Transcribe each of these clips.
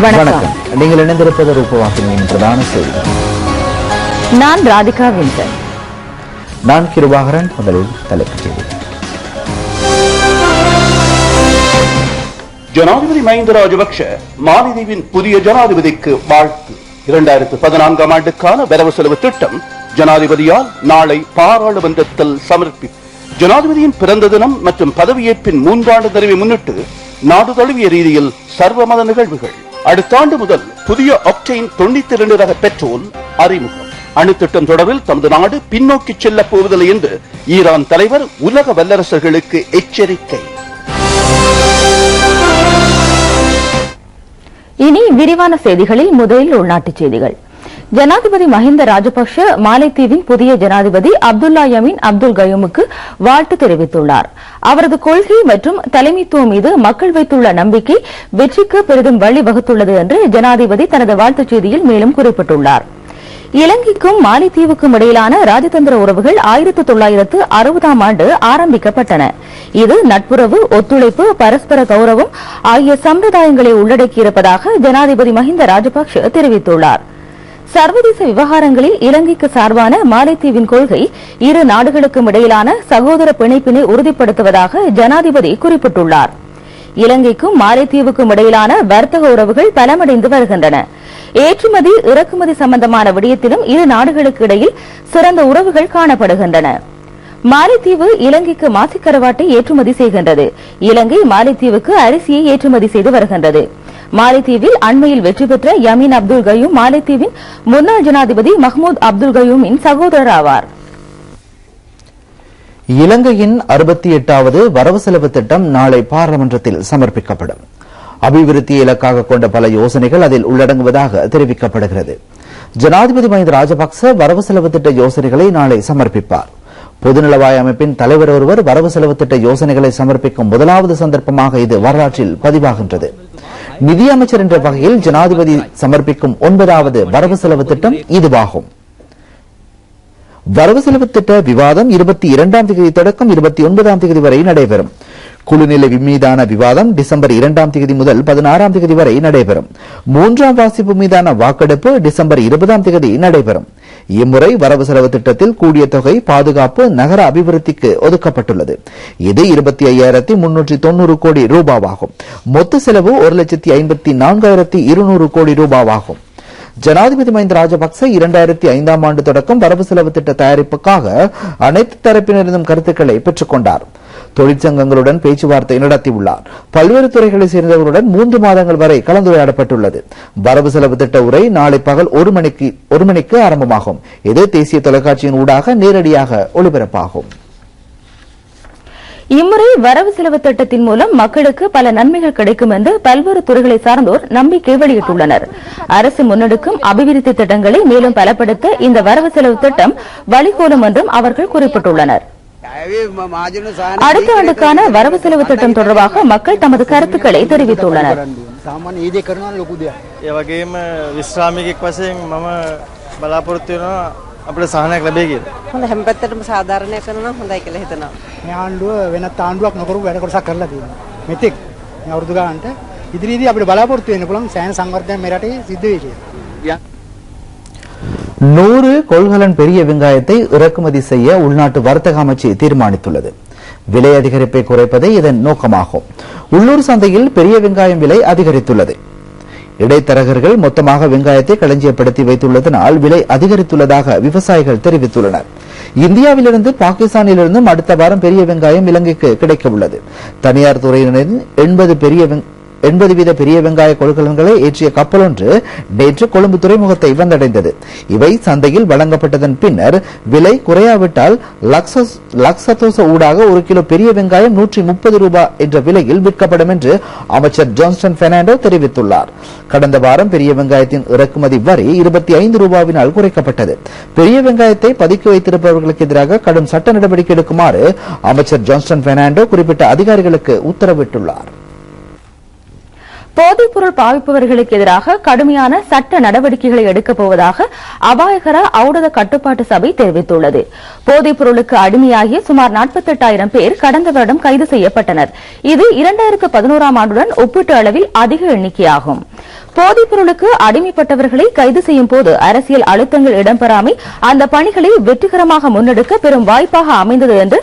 வணக்கம். நீங்கள் இணைந்திருப்பது ரூபவாகினியின் பிரதான செய்தி. நான் ராதிகா வின்சன். நான் கிருபாகரன். முதலில் தலைப்புச் செய்திகள். ஜனாதிபதி மஹிந்த ராஜபக்ஷ மாலத்தீவின் புதிய ஜனாதிபதிக்கு வாழ்த்து. 2014ஆம் ஆண்டுக்கான வரவு செலவு திட்டம் ஜனாதிபதியால் நாளை பாராளுமன்றத்தில் சமர்ப்பிப்பு. ஜனாதிபதியின் பிறந்த தினம் மற்றும் பதவியேற்பின் 3 ஆண்டு நிறைவை முன்னிட்டு நாடு தழுவிய ரீதியில் சர்வமத நிகழ்வுகள். அடுத்த ஆண்டு முதல் புதிய ஆக்டேன் 92 ரக பெட்ரோல் அறிமுகம். அணுத்திட்டம் தொடர்பில் தமது நாடு பின்னோக்கி செல்ல போவதில்லை என்று ஈரான் தலைவர் உலக வல்லரசுகளுக்கு எச்சரிக்கை. இனி விரிவான செய்திகளில் முதலில் உள்நாட்டுச் செய்திகள். ஜனாதிபதி மஹிந்த ராஜபக்ஷ மாலைத்தீவின் புதிய ஜனாதிபதி அப்துல்லா யமீன் அப்துல் கயூமுக்கு வாழ்த்து தெரிவித்துள்ளார். அவரது கொள்கை மற்றும் தலைமைத்துவம் மீது மக்கள் வைத்துள்ள நம்பிக்கை வெற்றிக்கு பெரிதும் வழிவகுத்துள்ளது என்று ஜனாதிபதி தனது வாழ்த்துச் செய்தியில் மேலும் குறிப்பிட்டுள்ளார். இலங்கைக்கும் மாலைத்தீவுக்கும் இடையிலான ராஜதந்திர உறவுகள் 1960ஆம் ஆண்டு ஆரம்பிக்கப்பட்டன. இது நட்புறவு, ஒத்துழைப்பு, பரஸ்பர கௌரவம் ஆகிய சம்பிரதாயங்களை உள்ளடக்கியிருப்பதாக ஜனாதிபதி மஹிந்த ராஜபக்ஷ தெரிவித்துள்ளார். சர்வதேச விவகாரங்களில் இலங்கைக்கு சார்பான மாலைத்தீவின் கொள்கை இரு நாடுகளுக்கும் இடையிலான சகோதர பிணைப்பினை உறுதிப்படுத்துவதாக ஜனாதிபதி குறிப்பிட்டுள்ளார். இலங்கைக்கும் மாலைத்தீவுக்கும் இடையிலான வர்த்தக உறவுகள் பலமடைந்து வருகின்றன. ஏற்றுமதி, இறக்குமதி சம்பந்தமான விடயத்திலும் இரு நாடுகளுக்கு இடையில் சிறந்த உறவுகள் காணப்படுகின்றன. மாலைத்தீவு இலங்கைக்கு மாசிக்கரவாட்டை ஏற்றுமதி செய்கின்றது. இலங்கை மாலைத்தீவுக்கு அரிசியை ஏற்றுமதி செய்து வருகின்றது. மாலைத்தீவில் அண்மையில் வெற்றி பெற்ற யமீன் அப்துல் கயூம் மாலைத்தீவின் முன்னாள் ஜனாதிபதி மஹ்மூத் அப்துல் கயூமின் சகோதரர் ஆவார். இலங்கையின் 68வது வரவு செலவு திட்டம் நாளை பாராளுமன்றத்தில் சமர்ப்பிக்கப்படும். அபிவிருத்தியை இலக்காக கொண்ட பல யோசனைகள் அதில் உள்ளடங்குவதாக தெரிவிக்கப்படுகிறது. ஜனாதிபதி மஹிந்த ராஜபக்ச வரவு செலவு திட்ட யோசனைகளை நாளை சமர்ப்பிப்பார். பொதுநலவாய அமைப்பின் தலைவர் ஒருவர் வரவு செலவு திட்ட யோசனைகளை சமர்ப்பிக்கும் முதலாவது சந்தர்ப்பமாக இது வரலாற்றில் பதிவாகின்றது. நிதியமைச்சர் என்ற வகையில் ஜனாதிபதி சமர்ப்பிக்கும் 9வது வரவு செலவு திட்டம் இதுவாகும். வரவு செலவு திட்ட விவாதம் 22ஆம் தேதி தொடக்கம் 29ஆம் தேதி வரை நடைபெறும். குழுநிலை மீதான விவாதம் டிசம்பர் 2ஆம் தேதி முதல் 16ஆம் தேதி வரை நடைபெறும். 3ஆம் வாசிப்பு மீதான வாக்கெடுப்பு டிசம்பர் 20ஆம் தேதி நடைபெறும். இம்முறை வரவு செலவு திட்டத்தில் கூடிய தொகை பாதுகாப்பு, நகர அபிவிருத்திக்கு ஒதுக்கப்பட்டுள்ளது. இது 25,390 கோடி ரூபாவாகும். மொத்த செலவு 1,54,200 கோடி ரூபாவாகும். ஜனாதிபதி மஹிந்த ராஜபக்ச 2005ஆம் ஆண்டு தொடக்கம் வரவு செலவு திட்ட தயாரிப்புக்காக அனைத்து தரப்பினரிடம் கருத்துக்களை பெற்றுக் கொண்டார். தொழிற்சங்கங்களுடன் பேச்சுவார்த்தை நடத்தியுள்ளார். பல்வேறு துறைகளைச் சேர்ந்தவர்களுடன் 3 மாதங்கள் வரை கலந்துரையாடப்பட்டுள்ளது. வரவு செலவு திட்ட உரை நாளை பகல் 1 மணிக்கு ஆரம்பமாகும். இது தேசிய தொலைக்காட்சியின் ஊடாக நேரடியாக ஒளிபரப்பாகும். இம்முறை வரவு செலவு திட்டத்தின் மூலம் மக்களுக்கு பல நன்மைகள் கிடைக்கும் என்று பல்வேறு துறைகளை சார்ந்தோர் நம்பிக்கை வெளியிட்டுள்ளனர். அரசு முன்னெடுக்கும் அபிவிருத்தி திட்டங்களை மேலும் பலப்படுத்த இந்த வரவு செலவு திட்டம் வழிகோலும் என்றும் அவர்கள் குறிப்பிட்டுள்ளனர். அடுத்த ஆண்டுக்கான வரவு செலவு திட்டம் தொடர்பாக மக்கள் தமது கருத்துக்களை தெரிவித்துள்ளனர். අපිට සහනයක් ලැබෙයි කියලා. හොඳ හැම පැත්තටම සාධාරණය කරනවා හොඳයි කියලා හිතනවා. මේ ආණ්ඩුව වෙනත් ආණ්ඩුවක් නොකරපු වැඩ කොටසක් කරලා තියෙනවා. මෙතෙක් මේ අවුරුදු ගානට ඉදිරියේදී අපිට බලාපොරොත්තු වෙන්න පුළුවන් සෑහෙන සංවර්ධනයක් මේ රටේ සිද්ධ වෙයි කියලා. 100 கொள்கலன் பெரிய வெங்காயத்தை இறக்குமதி செய்ய உள்நாட்டு வர்த்தக அமைச்சு தீர்மானித்துள்ளது. விலை அதிகரிப்பை குறைப்பதே இதன் நோக்கமாகும். உள்ளூர் சந்தையில் பெரிய வெங்காயம் விலை அதிகரித்துள்ளது. இடைத்தரகர்கள் மொத்தமாக வெங்காயத்தை களஞ்சியப்படுத்தி வைத்துள்ளதனால் விலை அதிகரித்துள்ளதாக விவசாயிகள் தெரிவித்துள்ளனர். இந்தியாவிலிருந்து பாகிஸ்தானிலிருந்தும் அடுத்த வாரம் பெரிய வெங்காயம் இலங்கைக்கு கிடைக்க உள்ளது. தனியார் துறையினரின் 80 வீத பெரிய வெங்காய கொள்கலன்களை ஏற்றிய கப்பல் ஒன்று நேற்று கொழும்பு துறைமுகத்தை வந்தடைந்தது. இவை சந்தையில் வழங்கப்பட்டதன் பின்னர் விலை குறையாவிட்டால் லக்சதோச ஊடாக 1 கிலோ பெரிய வெங்காயம் 130 ரூபாய் என்ற விலையில் விற்கப்படும் என்று அமைச்சர் ஜான்ஸ்டன் பெர்னாண்டோ தெரிவித்துள்ளார். கடந்த வாரம் பெரிய வெங்காயத்தின் இறக்குமதி வரி 25 ரூபாவினால் குறைக்கப்பட்டது. பெரிய வெங்காயத்தை பதுக்கி வைத்திருப்பவர்களுக்கு எதிராக கடும் சட்ட நடவடிக்கை எடுக்குமாறு அமைச்சர் ஜான்ஸ்டன் பெர்னாண்டோ குறிப்பிட்ட அதிகாரிகளுக்கு உத்தரவிட்டுள்ளார். போதைப்பொருள் பாவிப்பவர்களுக்கு எதிராக கடுமையான சட்ட நடவடிக்கைகளை எடுக்கப் போவதாக அபாயகர ஔடத கட்டுப்பாட்டு சபை தெரிவித்துள்ளது. போதைப்பொருளுக்கு அடிமையாகிய சுமார் 48,000 பேர் கடந்த வருடம் கைது செய்யப்பட்டனர். இது 2011ஆம் ஆண்டுடன் ஒப்பீட்டு அளவில் அதிக எண்ணிக்கையாகும். போதைப்பொருளுக்கு அடிமைப்பட்டவர்களை கைது செய்யும் போது அரசியல் அழுத்தங்கள் இடம்பெறாமை அந்த பணிகளை வெற்றிகரமாக முன்னெடுக்க பெரும் வாய்ப்பாக அமைந்தது என்று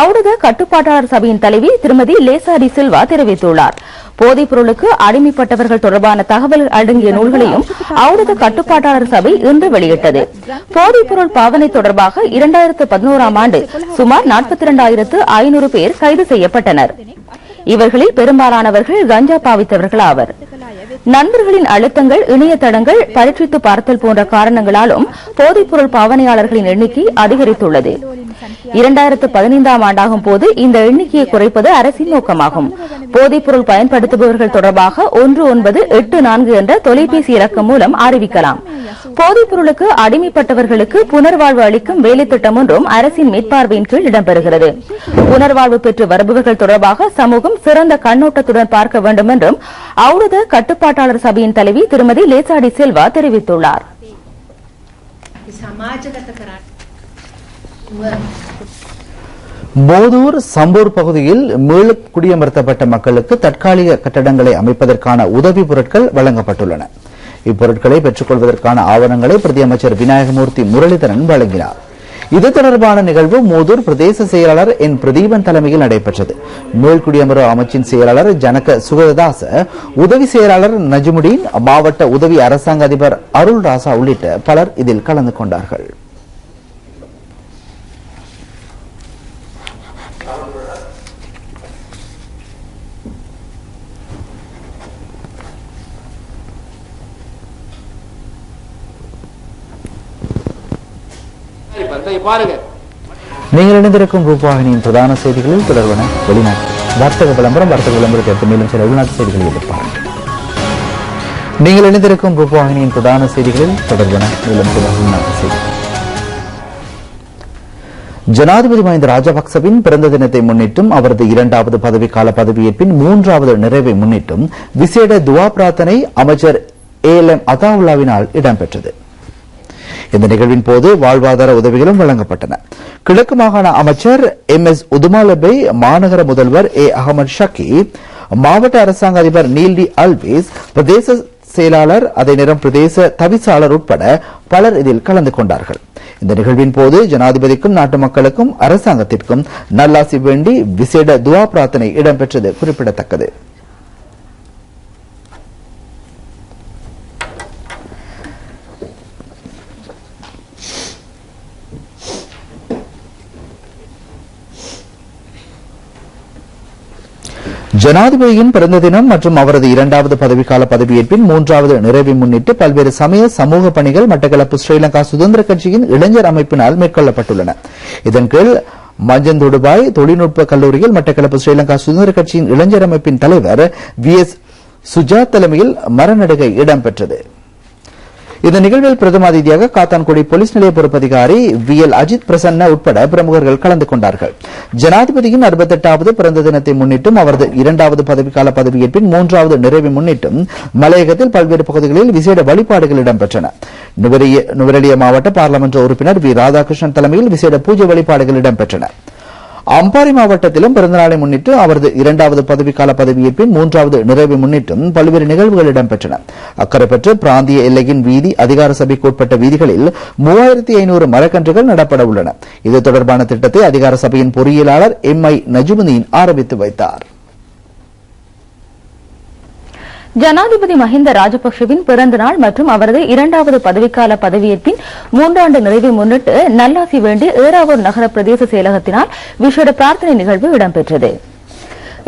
ஔடத கட்டுப்பாட்டாளர் சபையின் தலைவி திருமதி லேசா டி சில்வா தெரிவித்துள்ளார். போதைப்பொருளுக்கு அடிமைப்பட்டவர்கள் தொடர்பான தகவல் அடங்கிய நூல்களையும் ஔடத கட்டுப்பாட்டாளர் சபை இன்று வெளியிட்டது. போதைப்பொருள் பாவனை தொடர்பாக 2011ஆம் ஆண்டு சுமார் 42,500 பேர் கைது செய்யப்பட்டனர். இவர்களில் பெரும்பாலானவர்கள் கஞ்சா பாவித்தவர்கள் ஆவர். நண்பர்களின் அழுத்தங்கள், இணையதளங்கள், பரீட்சித்து பார்த்தல் போன்ற காரணங்களாலும் போதைப்பொருள் பாவனையாளர்களின் எண்ணிக்கை அதிகரித்துள்ளது. 2015ஆம் ஆண்டாகும் போது இந்த எண்ணிக்கையை குறைப்பது அரசின் நோக்கமாகும். போதைப்பொருள் பயன்படுத்துபவர்கள் தொடர்பாக 1984 என்ற தொலைபேசி இலக்கம் மூலம் அறிவிக்கலாம். போதைப்பொருளுக்கு அடிமைப்பட்டவர்களுக்கு புனர்வாழ்வு அளிக்கும் வேலை திட்டம் ஒன்றும் அரசின் மேற்பார்வையின் கீழ் இடம்பெறுகிறது. புனர்வாழ்வு பெற்று வருபவர்கள் தொடர்பாக சமூகம் சிறந்த கண்ணோட்டத்துடன் பார்க்க வேண்டும் என்றும் ஔடத கட்டுப்பாட்டாளர் சபையின் தலைவி திருமதி லேசா டி சில்வா தெரிவித்துள்ளார். போதூர் சம்பூர் பகுதியில் மீள குடியமர்த்தப்பட்ட மக்களுக்கு தற்காலிக கட்டடங்களை அமைப்பதற்கான உதவி பொருட்கள் வழங்கப்பட்டுள்ளன. இப்பொருட்களை பெற்றுக் கொள்வதற்கான ஆவணங்களை பிரதியமைச்சர் விநாயகமூர்த்தி முரளிதரன் வழங்கினார். இது தொடர்பான நிகழ்வு மோதூர் பிரதேச செயலாளர் என் பிரதீபன் தலைமையில் நடைபெற்றது. மீள்குடியமர்வு அமைச்சின் செயலாளர் ஜனக சுகததாச, உதவி செயலாளர் நஜ்முடீன், மாவட்ட உதவி அரசாங்க அதிபர் அருள் ராசா உள்ளிட்ட பலர் இதில் கலந்து கொண்டார்கள். நீங்கள் இணைந்திருக்கும் ரூபாகினியின் பிரதான செய்திகளில் தொடர்பான வெளிநாட்டு வர்த்தக விளம்பரத்தை மேலும் சில உள்நாட்டு செய்திகளை எதிர்பார்க்க. நீங்கள் இணைந்திருக்கும் ரூபாகினியின் பிரதான செய்திகளில் தொடர்பான மேலும் சில உள்நாட்டு செய்திகள். ஜனாதிபதி மஹிந்த ராஜபக்சவின் பிறந்த தினத்தை முன்னிட்டும் அவரது 2வது பதவிக்கால பதவியேற்பின் 3வது நிறைவை முன்னிட்டும் விசேட துவா பிரார்த்தனை அமைச்சர் ALM அதாவுல்லாவினால் இடம்பெற்றது. இந்த நிகழ்வின் போது வாழ்வாதார உதவிகளும் வழங்கப்பட்டன. கிழக்கு மாகாண அமைச்சர் MS உதுமாலபை, மாநகர முதல்வர் A அகமது ஷக்கி, மாவட்ட அரசாங்க அதிபர் நீல்டி அல்வேஸ், பிரதேச செயலாளர், அதே நேரம் பிரதேச தவிசாளர் உட்பட பலர் இதில் கலந்து கொண்டார்கள். இந்த நிகழ்வின் போது ஜனாதிபதிக்கும் நாட்டு மக்களுக்கும் அரசாங்கத்திற்கும் நல்லாசி வேண்டி விசேட துவா பிரார்த்தனை இடம்பெற்றது குறிப்பிடத்தக்கது. ஜனாதிபதியின் பிறந்த தினம் மற்றும் அவரது 2வது பதவிக்கால பதவியேற்பின் 3வது நிறைவை முன்னிட்டு பல்வேறு சமய சமூக பணிகள் மட்டக்களப்பு ஸ்ரீலங்கா சுதந்திர கட்சியின் இளைஞர் அமைப்பினால் மேற்கொள்ளப்பட்டுள்ளன. இதன் கீழ் மஞ்சந்தொடுபாய் தொழில்நுட்ப கல்லூரியில் மட்டக்களப்பு ஸ்ரீலங்கா சுதந்திர கட்சியின் இளைஞர் அமைப்பின் தலைவர் VS சுஜாத் தலைமையில் மரநடுகை இடம்பெற்றது. இந்த நிகழ்வில் பிரதம அதிதியாக காத்தான்குடி போலீஸ் நிலைய பொறுப்பதிகாரி VL அஜித் பிரசன்ன உட்பட பிரமுகர்கள் கலந்து கொண்டார்கள். ஜனாதிபதியின் 68வது பிறந்த தினத்தை முன்னிட்டும் அவரது 2வது பதவிக்கால பதவியேற்பின் 3வது நிறைவை முன்னிட்டும் மலையகத்தில் பல்வேறு பகுதிகளில் விசேட வழிபாடுகள் இடம்பெற்றன. நுவரெலியா மாவட்ட பாராளுமன்ற உறுப்பினர் V ராதாகிருஷ்ணன் தலைமையில் விசேட பூஜை வழிபாடுகள் இடம்பெற்றன. அம்பாறை மாவட்டத்திலும் பிறந்தநாளை முன்னிட்டு அவரது 2வது பதவிக்கால பதவியேற்பின் 3வது நிறைவை முன்னிட்டும் பல்வேறு நிகழ்வுகள் இடம்பெற்றன. அக்கரைப்பற்று பிராந்திய எல்லையின் வீதி அதிகார சபைக்கு உட்பட்ட வீதிகளில் 3500 மரக்கன்றுகள் நடப்பட உள்ளன. இது தொடர்பான திட்டத்தை அதிகார சபையின் பொறியியலாளர் MI நஜ்முதீன் ஆரம்பித்து வைத்தார். ஜனாதிபதி மஹிந்த ராஜபக்சவின் பிறந்த நாள் மற்றும் அவரது 2வது பதவிக்கால பதவியேற்பின் 3ஆண்டு நிறைவை முன்னிட்டு நல்லாசி வேண்டி ஏறாவூர் நகர பிரதேச செயலகத்தினால் விசேட பிரார்த்தனை நிகழ்வு இடம்பெற்றது.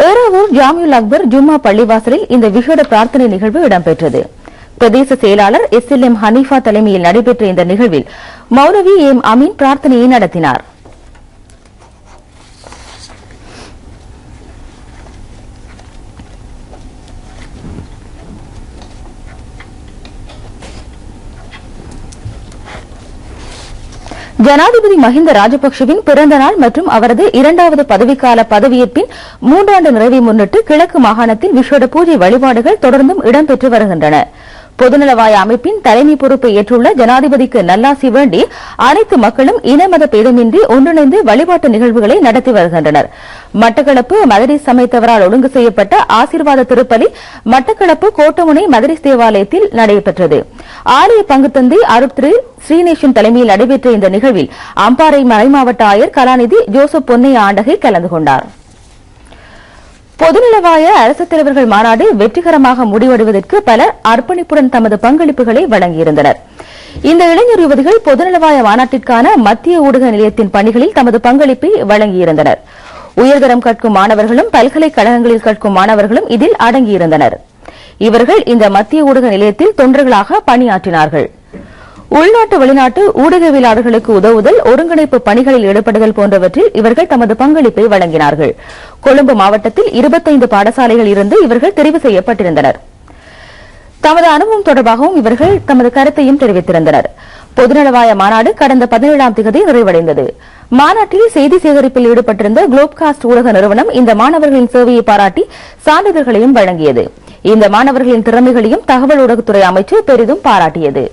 ஏறாவூர் ஜாமியுல் அக்பர் ஜும்மா பள்ளிவாசலில் இந்த விசேட பிரார்த்தனை நிகழ்வு இடம்பெற்றது. பிரதேச செயலாளர் SLM ஹனீஃபா தலைமையில் நடைபெற்ற இந்த நிகழ்வில் மௌலவி M அமீன் பிரார்த்தனையை நடத்தினார். ஜனாதிபதி மஹிந்த ராஜபக்சவின் பிறந்த நாள் மற்றும் அவரது 2வது பதவிக்கால பதவியேற்பின் 3ஆண்டு நிறைவை முன்னிட்டு கிழக்கு மாகாணத்தில் விசேட பூஜை வழிபாடுகள் தொடர்ந்தும் இடம்பெற்று வருகின்றன. பொதுநலவாய அமைப்பின் தலைமை பொறுப்பை ஏற்றுள்ள ஜனாதிபதிக்கு நல்லாசி வேண்டி அனைத்து மக்களும் இனமத பேதமின்றி ஒன்றிணைந்து வழிபாட்டு நிகழ்வுகளை நடத்தி வருகின்றனர். மட்டக்களப்பு மதரிஸ் சமயத்தவரால் ஒழுங்கு செய்யப்பட்ட ஆசீர்வாத திருப்பலி மட்டக்களப்பு கோட்டமுனை மதரிஸ் தேவாலயத்தில் நடைபெற்றது. ஆலய பங்குத்தந்தை அருட்திரு ஸ்ரீநேசன் தலைமையில் நடைபெற்ற இந்த நிகழ்வில் அம்பாறை மறைமாவட்ட ஆயர் கலாநிதி ஜோசப் பொன்னையா ஆண்டகை கலந்து கொண்டார். பொதுநலவாய அரசு தலைவர்கள் மாநாடு வெற்றிகரமாக முடிவடைவதற்கு பலர் அர்ப்பணிப்புடன் தமது பங்களிப்புகளை வழங்கியிருந்தனர். இந்த இளைஞர் யுவதிகள் பொதுநலவாய மாநாட்டிற்கான மத்திய ஊடக நிலையத்தின் பணிகளில் தமது பங்களிப்பை வழங்கியிருந்தனர். உயர்தரம் கற்கும் மாணவர்களும் பல்கலைக்கழகங்களில் கற்கும் மாணவர்களும் இதில் அடங்கியிருந்தனர். இவர்கள் இந்த மத்திய ஊடக நிலையத்தில் தொண்டர்களாக பணியாற்றினார்கள். உள்நாட்டு வெளிநாட்டு ஊடகவியலாளர்களுக்கு உதவுதல், ஒருங்கிணைப்பு பணிகளில் ஈடுபடுதல் போன்றவற்றில் இவர்கள் தமது பங்களிப்பை வழங்கினார்கள். கொழும்பு மாவட்டத்தில் 25 பாடசாலைகள் இருந்து இவர்கள் தெரிவு செய்யப்பட்டிருந்தனர். தமது அனுபவம் தொடர்பாகவும் இவர்கள் தமது கருத்தையும் தெரிவித்திருந்தனர். பொதுநலவாய மாநாடு கடந்த 17ஆம் தேதி நிறைவடைந்தது. மாநாட்டில் செய்தி சேகரிப்பில் ஈடுபட்டிருந்த குளோப்காஸ்ட் ஊடக நிறுவனம் இந்த மாணவர்களின் சேவையை பாராட்டி சான்றிதழ்களையும் வழங்கியது. இந்த மாணவர்களின் திறமைகளையும் தகவல் ஊடகத்துறை அமைச்சர் பெரிதும் பாராட்டியது.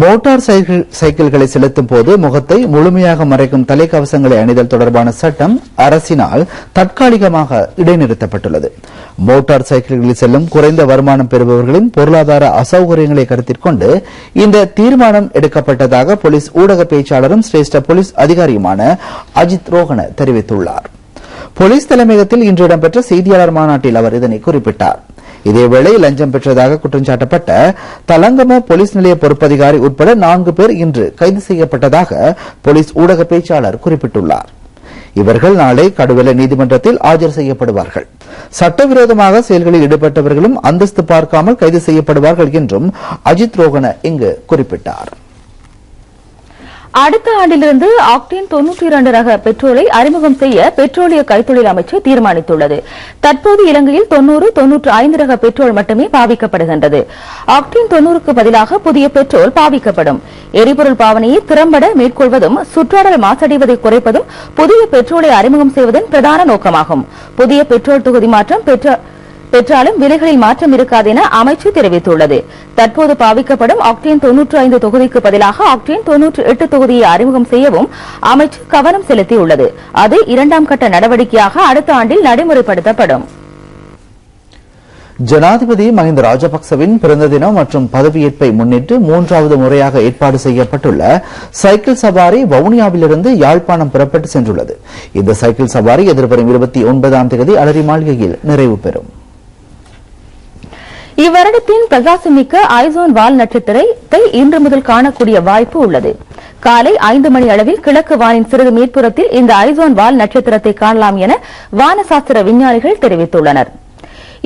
மோட்டார் சைக்கிள்களை செலுத்தும் போது முகத்தை முழுமையாக மறைக்கும் தலைக்கவசங்களை அணிதல் தொடர்பான சட்டம் அரசினால் தற்காலிகமாக இடைநிறுத்தப்பட்டுள்ளது. மோட்டார் சைக்கிள்களில் செல்லும் குறைந்த வருமானம் பெறுபவர்களின் பொருளாதார அசௌகரியங்களை கருத்தில் கொண்டு இந்த தீர்மானம் எடுக்கப்பட்டதாக போலீஸ் ஊடக பேச்சாளரும் சிரேஷ்ட போலீஸ் அதிகாரியுமான அஜித் ரோஹன தெரிவித்துள்ளார். போலீஸ் தலைமையகத்தில் இன்று இடம்பெற்ற செய்தியாளர் மாநாட்டில் அவர் இதனை குறிப்பிட்டார். இதேவேளை லஞ்சம் பெற்றதாக குற்றம் சாட்டப்பட்ட தலங்கம போலீஸ் நிலைய பொறுப்பதிகாரி உட்பட 4 பேர் இன்று கைது செய்யப்பட்டதாக போலீஸ் ஊடக பேச்சாளர் குறிப்பிட்டுள்ளார். இவர்கள் நாளை கடுவெல நீதிமன்றத்தில் ஆஜர் செய்யப்படுவார்கள். சட்டவிரோதமாக செயல்களில் ஈடுபட்டவர்களும் அந்தஸ்து பார்க்காமல் கைது செய்யப்படுவார்கள் என்றும் அஜித் ரோஹன இங்கு குறிப்பிட்டார். அடுத்த ஆண்டிலிருந்து ஆக்டேன் 92 ரக பெட்ரோலை அறிமுகம் செய்ய பெட்ரோலிய கைத்தொழில் அமைச்சு தீர்மானித்துள்ளது. தற்போது இலங்கையில் 90, 95 ரக பெட்ரோல் மட்டுமே பாவிக்கப்படுகின்றது. ஆக்டேன் 90க்கு பதிலாக புதிய பெட்ரோல் பாவிக்கப்படும். எரிபொருள் பாவனையை திறம்பட மேற்கொள்வதும் சுற்றாடல் மாசடைவதை குறைப்பதும் புதிய பெட்ரோலை அறிமுகம் செய்வதன் பிரதான நோக்கமாகும். புதிய பெட்ரோல் தொகுதி மாற்றம் பெற்றாலும் விலைகளில் மாற்றம் இருக்காது என அமைச்சு தெரிவித்துள்ளது. தற்போது பாவிக்கப்படும் ஆக்டேன் 95 தொகுதிக்கு பதிலாக ஆக்டேன் 98 தொகுதியை அறிமுகம் செய்யவும் அமைச்சு கவனம் செலுத்தியுள்ளது. அது 2ஆம் கட்ட நடவடிக்கையாக அடுத்த ஆண்டில் நடைமுறைப்படுத்தப்படும். ஜனாதிபதி மஹிந்த ராஜபக்சவின் பிறந்த தினம் மற்றும் பதவியேற்பை முன்னிட்டு 3வது முறையாக ஏற்பாடு செய்யப்பட்டுள்ள சைக்கிள் சவாரி வவுனியாவிலிருந்து யாழ்ப்பாணம் புறப்பட்டு சென்றுள்ளது. இந்த சைக்கிள் சவாரி எதிர்வரும் 29ஆம் தேதி அலரி மாளிகையில் நிறைவு பெறும். இவ்வருடத்தின் பிரகாசமிக்க ஐசோன் வால் நட்சத்திரத்தை இன்று முதல் காணக்கூடிய வாய்ப்பு உள்ளது. காலை 5 மணி அளவில் கிழக்கு வானின் சிறிது மேற்புறத்தில் இந்த ஐசோன் வால் நட்சத்திரத்தை காணலாம் என வானசாஸ்திர விஞ்ஞானிகள் தெரிவித்துள்ளனர்.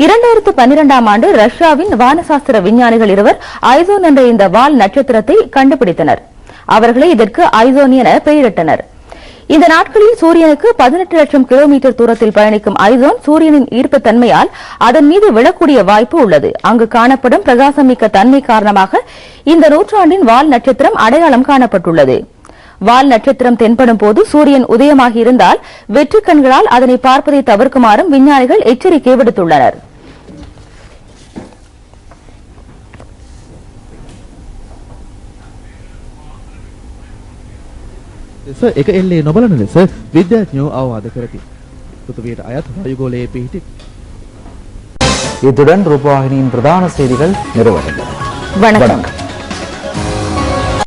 2012ஆம் ஆண்டு ரஷ்யாவின் வானசாஸ்திர விஞ்ஞானிகள் இருவர் ஐசோன் என்ற இந்த வால் நட்சத்திரத்தை கண்டுபிடித்தனர். அவர்களே இதற்கு ஐசோன் என பெயரிட்டனர். இந்த நாட்களில் சூரியனுக்கு 18 லட்சம் கிலோமீட்டர் தூரத்தில் பயணிக்கும் ஐசோன் சூரியனின் ஈர்ப்பு தன்மையால் அதன் மீது விழக்கூடிய வாய்ப்பு உள்ளது. அங்கு காணப்படும் பிரகாசமிக்க தன்மை காரணமாக இந்த நூற்றாண்டின் வால் நட்சத்திரம் அடையாளம் காணப்பட்டுள்ளது. வால் நட்சத்திரம் தென்படும் போது சூரியன் உதயமாகி இருந்தால் வெற்று கண்களால் அதனை பார்ப்பதை தவிர்க்குமாறும் விஞ்ஞானிகள் எச்சரிக்கை விடுத்துள்ளனர். එක එල්ලේ නොබලන ලෙස විද්‍යාඥයෝ අවවාද කරති. පෘථිවියට අයත් වායුගෝලයේ පිහිටි. இத்துடன் ரூபவாகினியின் பிரதான செய்திகள் நிறைவடைந்தன. வணக்கம்.